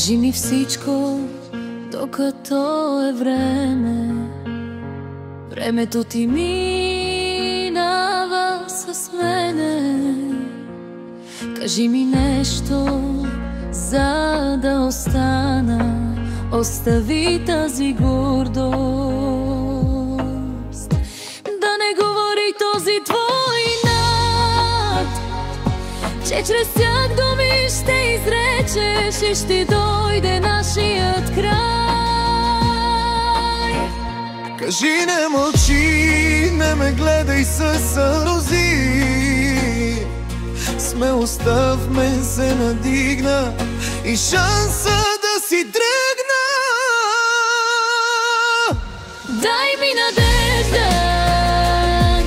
Кажи ми всичко, докато е време. Времето ти минава с мене. Кажи ми нещо, за да остана. Остави тази гордост. Да не говори този твой инат, че чрез тях думи ще изречеш и ще дойде нашият край. Кажи, не мълчи, не ме гледай със сълзи. Смелостта в мен се надигна и шанса да си тръгна. Дай ми надежда,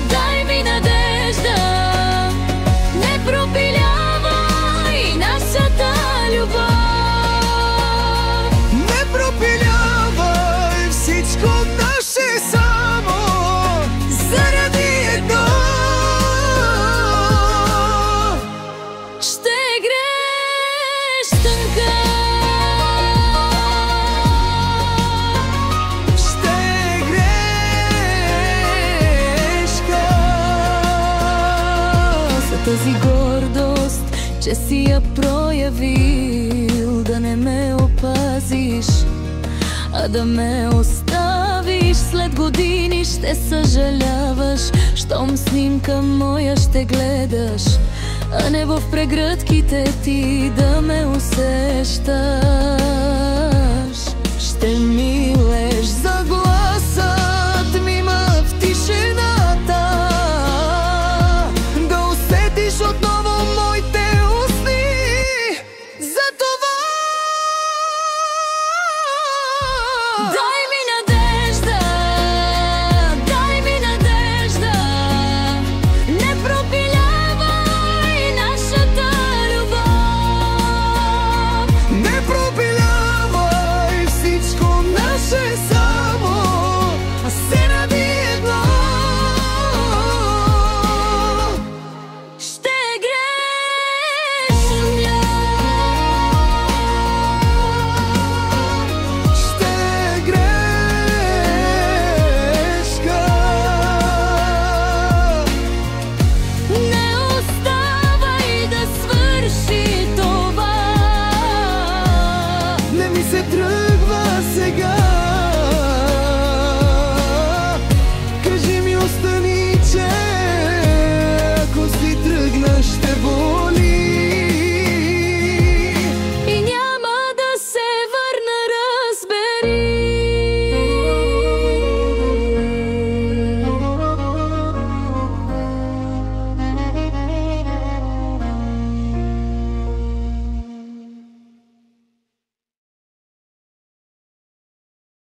дай ми надежда. Не пропилявай нашата любов. Не пропилявай всичко наше само заради едно. Ще греш тънка, Ще грешка. за тази гордост, че си я проявил, да не ме опазиш, а да ме оставиш. След години ще съжаляваш, щом снимка моя ще гледаш, а не в прегръдките ти да ме усещаш. Ще милеш за гласът ми в тишината, Да усетиш отново моите устни. За това дай